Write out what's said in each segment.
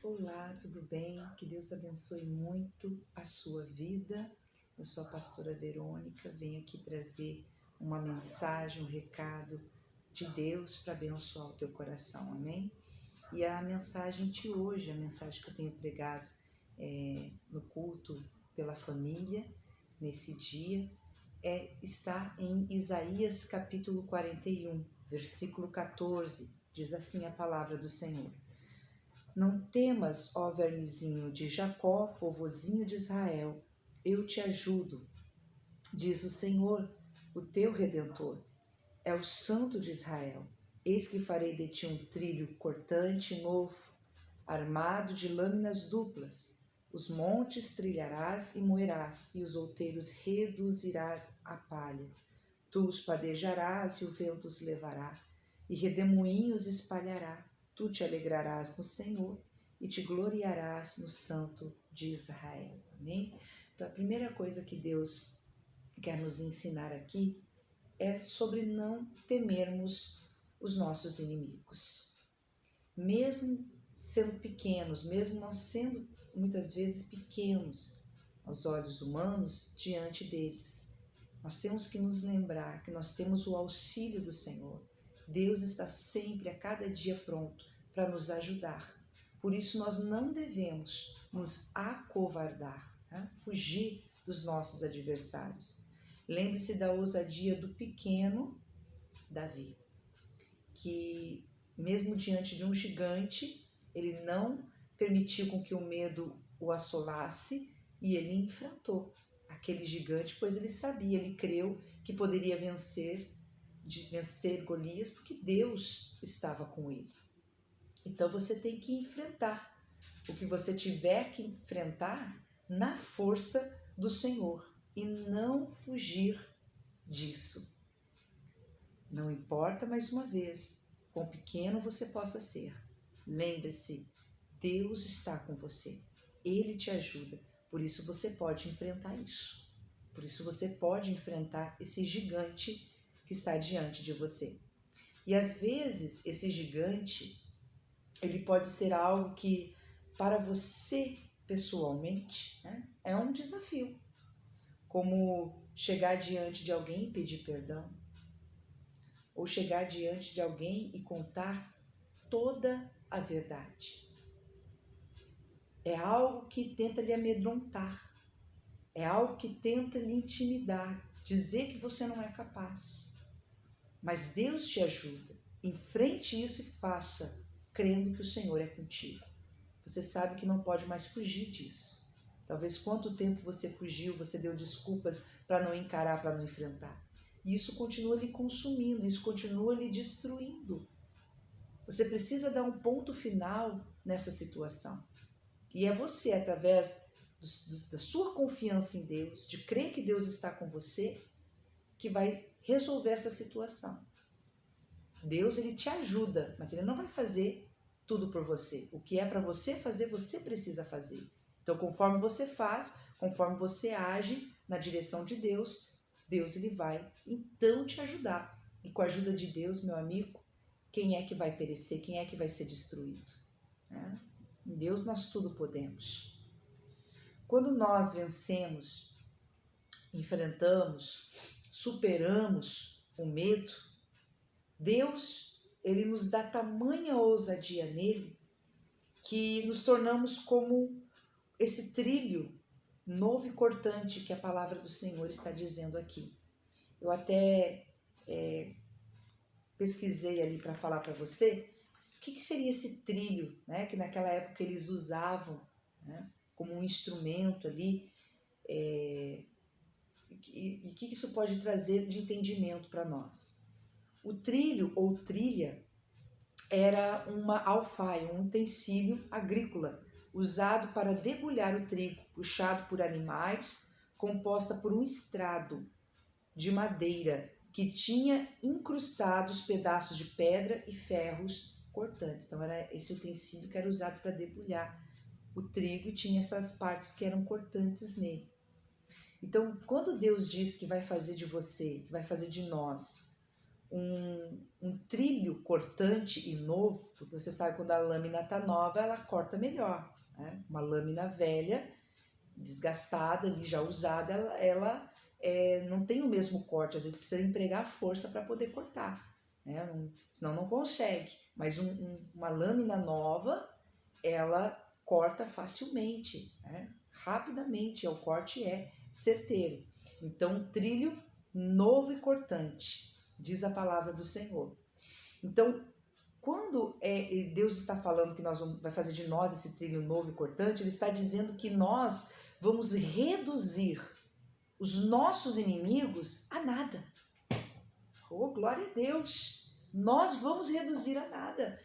Olá, tudo bem? Que Deus abençoe muito a sua vida. Eu sou a pastora Verônica, venho aqui trazer uma mensagem, um recado de Deus para abençoar o teu coração, amém? E a mensagem de hoje, a mensagem que eu tenho pregado no culto pela família, nesse dia, está em Isaías capítulo 41, versículo 14, diz assim a palavra do Senhor. Não temas, ó vermezinho de Jacó, povozinho de Israel, eu te ajudo, diz o Senhor, o teu Redentor. É o Santo de Israel. Eis que farei de ti um trilho cortante novo, armado de lâminas duplas. Os montes trilharás e moerás, e os outeiros reduzirás a palha. Tu os padejarás e o vento os levará, e redemoinhos espalhará. Tu te alegrarás no Senhor e te gloriarás no Santo de Israel. Amém? Então, a primeira coisa que Deus quer nos ensinar aqui é sobre não temermos os nossos inimigos. Mesmo sendo pequenos, mesmo nós sendo muitas vezes pequenos aos olhos humanos diante deles, nós temos que nos lembrar que nós temos o auxílio do Senhor. Deus está sempre, a cada dia, pronto para nos ajudar. Por isso nós não devemos nos acovardar, fugir dos nossos adversários. Lembre-se da ousadia do pequeno Davi, que mesmo diante de um gigante, ele não permitiu com que o medo o assolasse e ele enfrentou aquele gigante, pois ele sabia, ele creu que poderia vencer Golias, porque Deus estava com ele. Então você tem que enfrentar o que você tiver que enfrentar na força do Senhor e não fugir disso. Não importa, mais uma vez, quão pequeno você possa ser. Lembre-se, Deus está com você. Ele te ajuda. Por isso você pode enfrentar isso. Por isso você pode enfrentar esse gigante que está diante de você. E às vezes esse gigante, ele pode ser algo que para você pessoalmente, é um desafio. Como chegar diante de alguém e pedir perdão. Ou chegar diante de alguém e contar toda a verdade. É algo que tenta lhe amedrontar. É algo que tenta lhe intimidar, dizer que você não é capaz. Mas Deus te ajuda. Enfrente isso e faça, crendo que o Senhor é contigo. Você sabe que não pode mais fugir disso. Talvez quanto tempo você fugiu, você deu desculpas para não encarar, para não enfrentar. E isso continua lhe consumindo, isso continua lhe destruindo. Você precisa dar um ponto final nessa situação. E é você, através da sua confiança em Deus, de crer que Deus está com você, que vai resolver essa situação. Deus, ele te ajuda, mas ele não vai fazer tudo por você. O que é para você fazer, você precisa fazer. Então, conforme você faz, conforme você age na direção de Deus, Deus ele vai então te ajudar. E com a ajuda de Deus, meu amigo, quem é que vai perecer? Quem é que vai ser destruído? Em Deus nós tudo podemos. Quando nós vencemos, enfrentamos, superamos o medo, Deus, ele nos dá tamanha ousadia nele que nos tornamos como esse trilho novo e cortante que a palavra do Senhor está dizendo aqui. Eu até pesquisei ali para falar para você o que seria esse trilho, que naquela época eles usavam, como um instrumento ali, e o que isso pode trazer de entendimento para nós. O trilho ou trilha era uma alfaia, um utensílio agrícola, usado para debulhar o trigo, puxado por animais, composta por um estrado de madeira que tinha incrustados pedaços de pedra e ferros cortantes. Então era esse utensílio que era usado para debulhar o trigo e tinha essas partes que eram cortantes nele. Então, quando Deus diz que vai fazer de você, que vai fazer de nós um trilho cortante e novo, porque você sabe quando a lâmina está nova, ela corta melhor, né? Uma lâmina velha, desgastada, ali, já usada, ela não tem o mesmo corte, às vezes precisa empregar força para poder cortar, né? Senão não consegue, mas uma lâmina nova, ela corta facilmente, né? Rapidamente, o corte é certeiro. Então, um trilho novo e cortante, diz a palavra do Senhor. Então, quando Deus está falando que vai fazer de nós esse trilho novo e cortante, Ele está dizendo que nós vamos reduzir os nossos inimigos a nada. Oh, glória a Deus! Nós vamos reduzir a nada.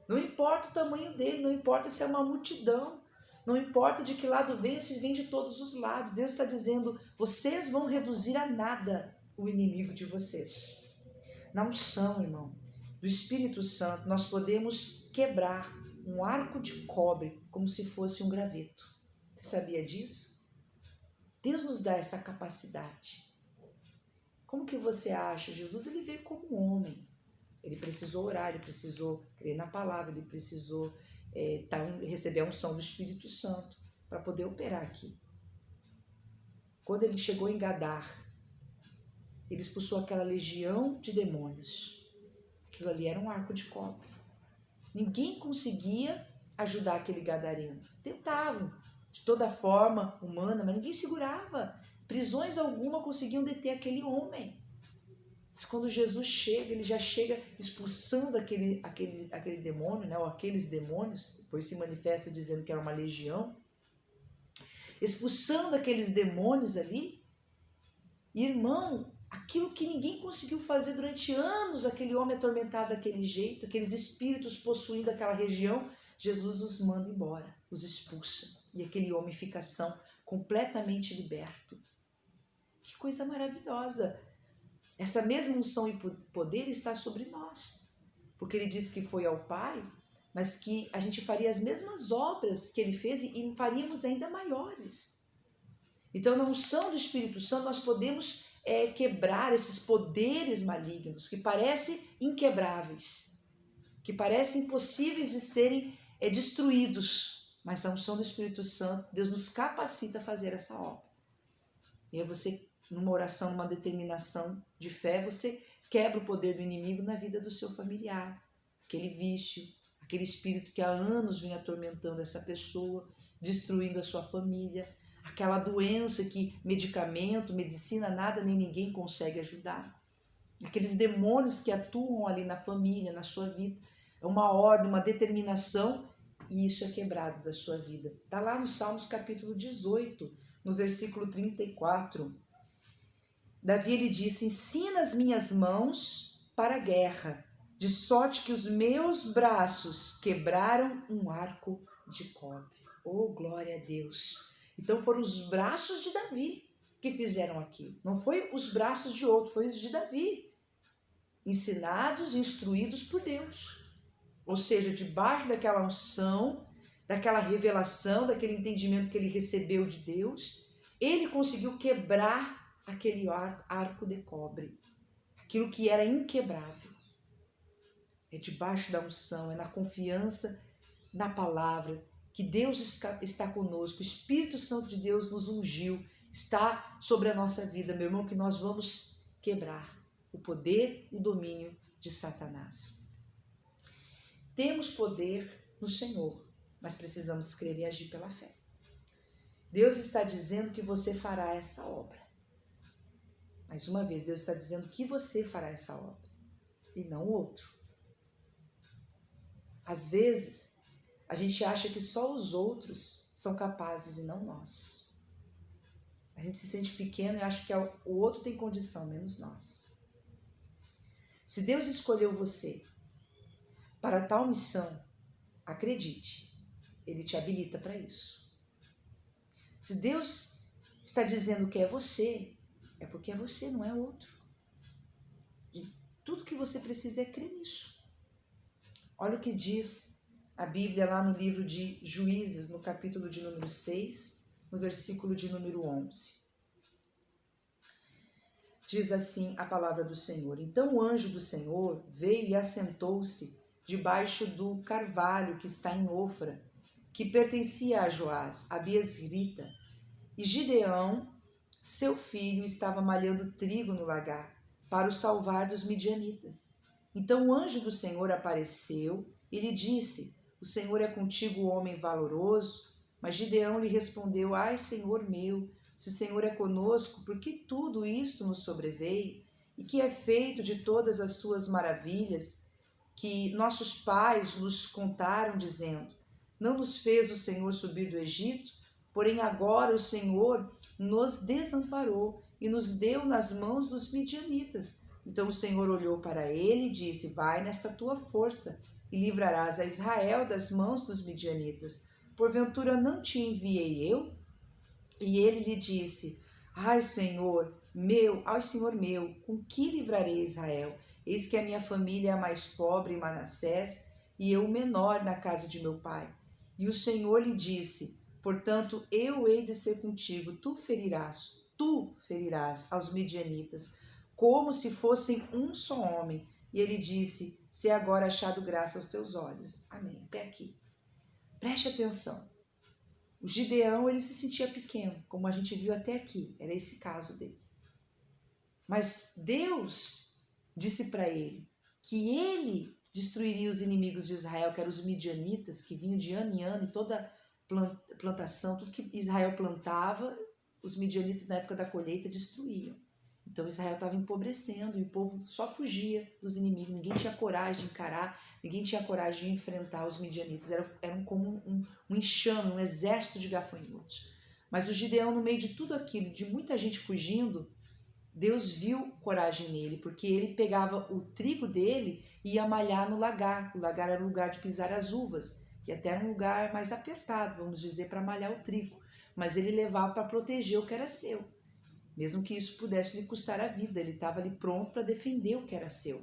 Não importa o tamanho dele, não importa se é uma multidão, não importa de que lado vem, se vem de todos os lados. Deus está dizendo, vocês vão reduzir a nada o inimigo de vocês. Na unção, irmão, do Espírito Santo, nós podemos quebrar um arco de cobre como se fosse um graveto. Você sabia disso? Deus nos dá essa capacidade. Como que você acha? Jesus, ele veio como homem. Ele precisou orar, ele precisou crer na palavra, ele precisou receber a unção do Espírito Santo para poder operar aqui. Quando ele chegou em Gadar, ele expulsou aquela legião de demônios. Aquilo ali era um arco de cobre. Ninguém conseguia ajudar aquele gadareno. Tentavam, de toda forma humana, mas ninguém segurava. Prisões alguma conseguiam deter aquele homem. Mas quando Jesus chega, ele já chega expulsando aquele demônio, né, ou aqueles demônios, depois se manifesta dizendo que era uma legião, expulsando aqueles demônios ali. Irmão, aquilo que ninguém conseguiu fazer durante anos, aquele homem atormentado daquele jeito, aqueles espíritos possuindo aquela região, Jesus os manda embora, os expulsa. E aquele homem fica são, completamente liberto. Que coisa maravilhosa! Essa mesma unção e poder está sobre nós. Porque ele disse que foi ao Pai, mas que a gente faria as mesmas obras que ele fez e faríamos ainda maiores. Então, na unção do Espírito Santo, nós podemos quebrar esses poderes malignos que parecem inquebráveis, que parecem impossíveis de serem destruídos. Mas na unção do Espírito Santo, Deus nos capacita a fazer essa obra. E aí você, numa oração, numa determinação de fé, você quebra o poder do inimigo na vida do seu familiar. Aquele vício, aquele espírito que há anos vem atormentando essa pessoa, destruindo a sua família. Aquela doença que medicamento, medicina, nada nem ninguém consegue ajudar. Aqueles demônios que atuam ali na família, na sua vida. É uma ordem, uma determinação, e isso é quebrado da sua vida. Está lá no Salmos capítulo 18, no versículo 34. Davi, ele disse, ensina as minhas mãos para a guerra, de sorte que os meus braços quebraram um arco de cobre. Oh, glória a Deus! Então foram os braços de Davi que fizeram aquilo. Não foi os braços de outro, foi os de Davi. Ensinados, instruídos por Deus. Ou seja, debaixo daquela unção, daquela revelação, daquele entendimento que ele recebeu de Deus, ele conseguiu quebrar aquele arco de cobre. Aquilo que era inquebrável. É debaixo da unção, é na confiança na palavra, que Deus está conosco, o Espírito Santo de Deus nos ungiu, está sobre a nossa vida, meu irmão, que nós vamos quebrar o poder e o domínio de Satanás. Temos poder no Senhor, mas precisamos crer e agir pela fé. Deus está dizendo que você fará essa obra. Mais uma vez, Deus está dizendo que você fará essa obra e não o outro. Às vezes, a gente acha que só os outros são capazes e não nós. A gente se sente pequeno e acha que o outro tem condição, menos nós. Se Deus escolheu você para tal missão, acredite, Ele te habilita para isso. Se Deus está dizendo que é você, é porque é você, não é outro. E tudo que você precisa é crer nisso. Olha o que diz a Bíblia lá no livro de Juízes, no capítulo de número 6, no versículo de número 11. diz assim a palavra do Senhor. Então o anjo do Senhor veio e assentou-se debaixo do carvalho que está em Ofra, que pertencia a Joás, a Biesrita. E Gideão, seu filho, estava malhando trigo no lagar, para o salvar dos midianitas. Então o anjo do Senhor apareceu e lhe disse: o Senhor é contigo, homem valoroso. Mas Gideão lhe respondeu: ai, Senhor meu, se o Senhor é conosco, por que tudo isto nos sobreveio? E que é feito de todas as suas maravilhas, que nossos pais nos contaram, dizendo: não nos fez o Senhor subir do Egito? Porém agora o Senhor nos desamparou e nos deu nas mãos dos midianitas. Então o Senhor olhou para ele e disse: vai nesta tua força e livrarás a Israel das mãos dos midianitas. Porventura não te enviei eu? E ele lhe disse: ai, Senhor meu, com que livrarei Israel? Eis que a minha família é a mais pobre em Manassés, e eu o menor na casa de meu pai. E o Senhor lhe disse: portanto, eu hei de ser contigo, tu ferirás aos midianitas, como se fossem um só homem. E ele disse: se agora achado graça aos teus olhos. Amém. Até aqui. Preste atenção. O Gideão, ele se sentia pequeno, como a gente viu até aqui. Era esse caso dele. Mas Deus disse para ele que ele destruiria os inimigos de Israel, que eram os midianitas, que vinham de ano em ano, e toda plantação, tudo que Israel plantava, os midianitas na época da colheita destruíam. Então Israel estava empobrecendo e o povo só fugia dos inimigos. Ninguém tinha coragem de encarar, ninguém tinha coragem de enfrentar os midianitas. Eram como um enxame, um exército de gafanhotos. Mas o Gideão, no meio de tudo aquilo, de muita gente fugindo, Deus viu coragem nele, porque ele pegava o trigo dele e ia malhar no lagar. O lagar era o lugar de pisar as uvas, e até era um lugar mais apertado, vamos dizer, para malhar o trigo. Mas ele levava para proteger o que era seu. Mesmo que isso pudesse lhe custar a vida, ele estava ali pronto para defender o que era seu.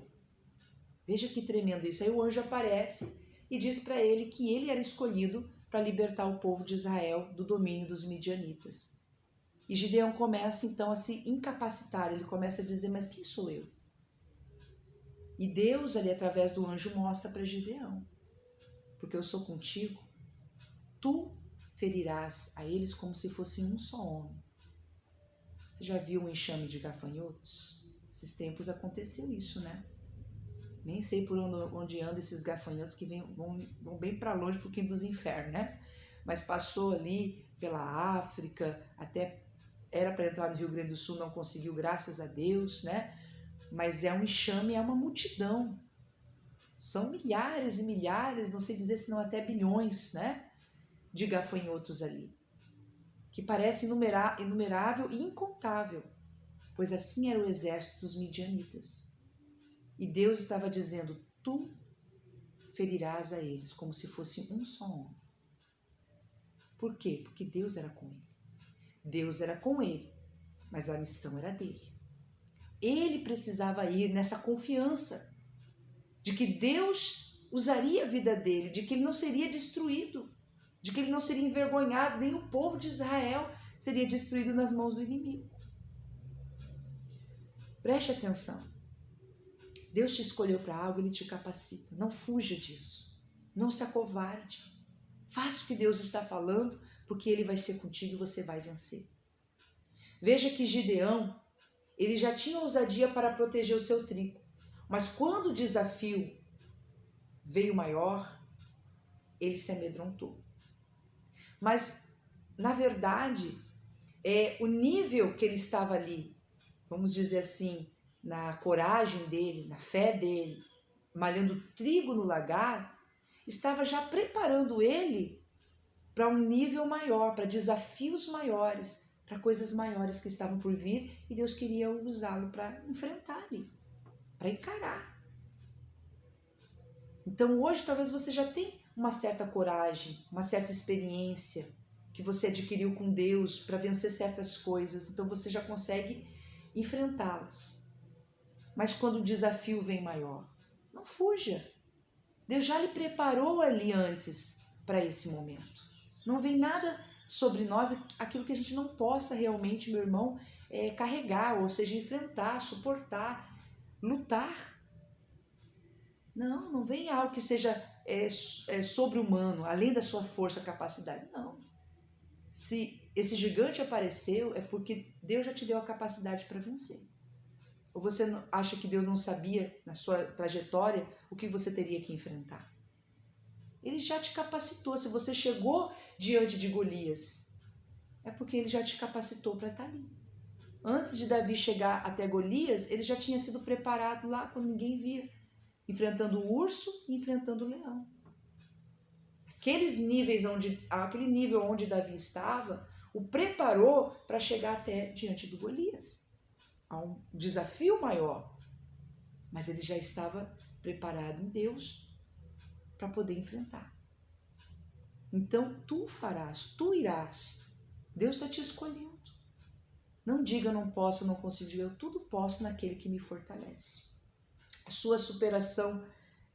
Veja que tremendo isso. Aí o anjo aparece e diz para ele que ele era escolhido para libertar o povo de Israel do domínio dos midianitas. E Gideão começa então a se incapacitar, ele começa a dizer: mas quem sou eu? E Deus ali através do anjo mostra para Gideão: porque eu sou contigo, tu ferirás a eles como se fossem um só homem. Você já viu um enxame de gafanhotos? Esses tempos aconteceu isso, né? Nem sei por onde andam esses gafanhotos que vão bem para longe, um pouquinho dos infernos, né? Mas passou ali pela África, até era para entrar no Rio Grande do Sul, não conseguiu, graças a Deus, né? Mas é um enxame, é uma multidão. São milhares e milhares, não sei dizer se não até bilhões, né? De gafanhotos ali, que parece inumerável e incontável, pois assim era o exército dos midianitas. E Deus estava dizendo: tu ferirás a eles como se fosse um só homem. Por quê? Porque Deus era com ele. Deus era com ele, mas a missão era dele. Ele precisava ir nessa confiança de que Deus usaria a vida dele, de que ele não seria destruído, de que ele não seria envergonhado, nem o povo de Israel seria destruído nas mãos do inimigo. Preste atenção. Deus te escolheu para algo, ele te capacita. Não fuja disso. Não se acovarde. Faça o que Deus está falando, porque ele vai ser contigo e você vai vencer. Veja que Gideão, ele já tinha ousadia para proteger o seu trigo. Mas quando o desafio veio maior, ele se amedrontou. Mas, na verdade, o nível que ele estava ali, vamos dizer assim, na coragem dele, na fé dele, malhando trigo no lagar, estava já preparando ele para um nível maior, para desafios maiores, para coisas maiores que estavam por vir, e Deus queria usá-lo para enfrentar ali, para encarar. Então hoje talvez você já tenha uma certa coragem, uma certa experiência que você adquiriu com Deus para vencer certas coisas, então você já consegue enfrentá-las. Mas quando o desafio vem maior, não fuja. Deus já lhe preparou ali antes para esse momento. Não vem nada sobre nós aquilo que a gente não possa realmente, meu irmão, carregar, ou seja, enfrentar, suportar, lutar. Não vem algo que seja sobre-humano, além da sua força, capacidade. Não. Se esse gigante apareceu, é porque Deus já te deu a capacidade para vencer. Ou você acha que Deus não sabia, na sua trajetória, o que você teria que enfrentar? Ele já te capacitou. Se você chegou diante de Golias, é porque ele já te capacitou para estar ali. Antes de Davi chegar até Golias, ele já tinha sido preparado lá quando ninguém via, enfrentando o urso e enfrentando o leão. Aquele nível onde Davi estava, o preparou para chegar até diante do Golias. Há um desafio maior, mas ele já estava preparado em Deus para poder enfrentar. Então, tu farás, tu irás. Deus está te escolhendo. Não diga eu não posso, eu não consigo. Diga eu tudo posso naquele que me fortalece. A sua superação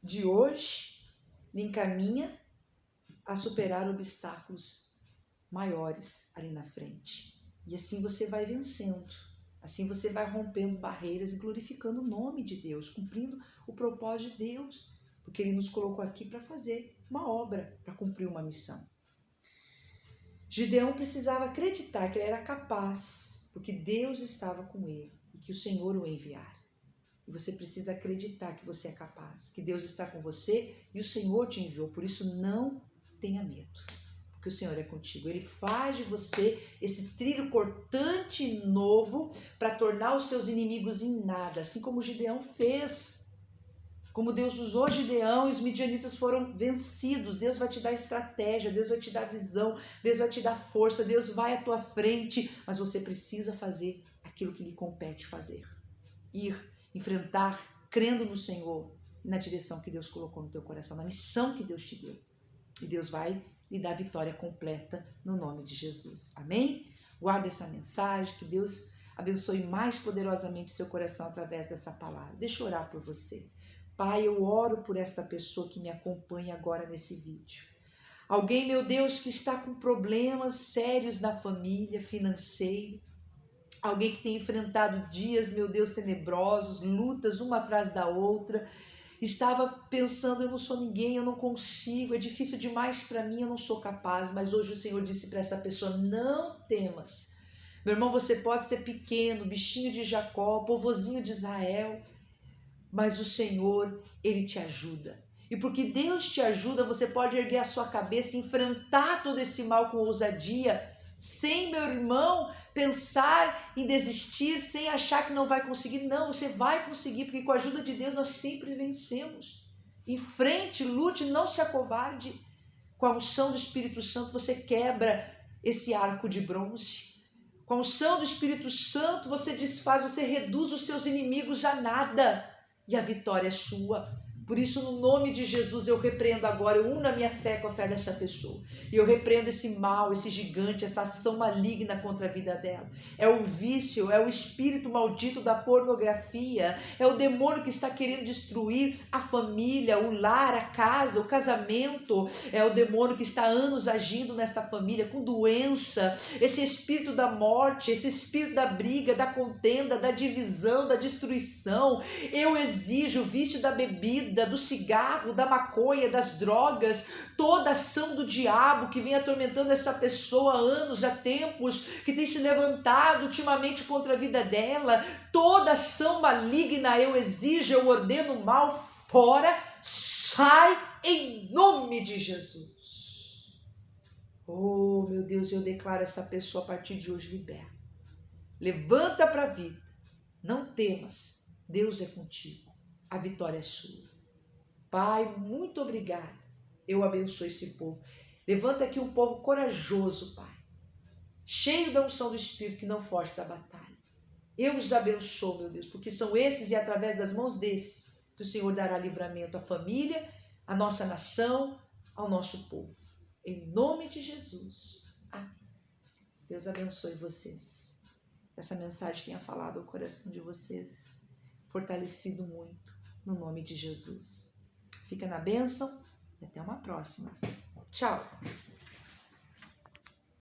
de hoje lhe encaminha a superar obstáculos maiores ali na frente. E assim você vai vencendo. Assim você vai rompendo barreiras e glorificando o nome de Deus, cumprindo o propósito de Deus, porque Ele nos colocou aqui para fazer uma obra, para cumprir uma missão. Gideão precisava acreditar que ele era capaz, porque Deus estava com ele e que o Senhor o enviara. E você precisa acreditar que você é capaz, que Deus está com você e o Senhor te enviou. Por isso, não tenha medo, porque o Senhor é contigo. Ele faz de você esse trilho cortante novo para tornar os seus inimigos em nada, assim como Gideão fez. Como Deus usou Gideão e os midianitas foram vencidos. Deus vai te dar estratégia, Deus vai te dar visão, Deus vai te dar força, Deus vai à tua frente, mas você precisa fazer aquilo que lhe compete fazer. Ir, enfrentar, crendo no Senhor e na direção que Deus colocou no teu coração, na missão que Deus te deu. E Deus vai lhe dar vitória completa no nome de Jesus. Amém? Guarda essa mensagem, que Deus abençoe mais poderosamente seu coração através dessa palavra. Deixa eu orar por você. Pai, eu oro por esta pessoa que me acompanha agora nesse vídeo. Alguém, meu Deus, que está com problemas sérios na família, financeiro. Alguém que tem enfrentado dias, meu Deus, tenebrosos, lutas uma atrás da outra. Estava pensando, eu não sou ninguém, eu não consigo, é difícil demais para mim, eu não sou capaz. Mas hoje o Senhor disse para essa pessoa, não temas. Meu irmão, você pode ser pequeno, bichinho de Jacó, povozinho de Israel, mas o Senhor, Ele te ajuda. E porque Deus te ajuda, você pode erguer a sua cabeça e enfrentar todo esse mal com ousadia, sem, meu irmão, pensar em desistir, sem achar que não vai conseguir. Não, você vai conseguir, porque com a ajuda de Deus nós sempre vencemos. Enfrente, lute, não se acovarde. Com a unção do Espírito Santo você quebra esse arco de bronze. Com a unção do Espírito Santo você desfaz, você reduz os seus inimigos a nada. E a vitória é sua. Por isso, no nome de Jesus, eu repreendo agora, eu uno a minha fé com a fé dessa pessoa. E eu repreendo esse mal, esse gigante, essa ação maligna contra a vida dela. É o vício, é o espírito maldito da pornografia, é o demônio que está querendo destruir a família, o lar, a casa, o casamento. É o demônio que está há anos agindo nessa família com doença. Esse espírito da morte, esse espírito da briga, da contenda, da divisão, da destruição. Eu exijo o vício da bebida, do cigarro, da maconha, das drogas, toda ação do diabo que vem atormentando essa pessoa há anos, há tempos, que tem se levantado ultimamente contra a vida dela, toda ação maligna eu exijo, eu ordeno mal fora, sai em nome de Jesus. Oh, meu Deus, eu declaro essa pessoa a partir de hoje liberta. Levanta para a vida, não temas, Deus é contigo, a vitória é sua. Pai, muito obrigada. Eu abençoo esse povo. Levanta aqui um povo corajoso, Pai. Cheio da unção do Espírito que não foge da batalha. Eu os abençoo, meu Deus, porque são esses e através das mãos desses que o Senhor dará livramento à família, à nossa nação, ao nosso povo. Em nome de Jesus. Amém. Deus abençoe vocês. Que essa mensagem tenha falado ao coração de vocês. Fortalecido muito. No nome de Jesus. Fica na bênção e até uma próxima. Tchau!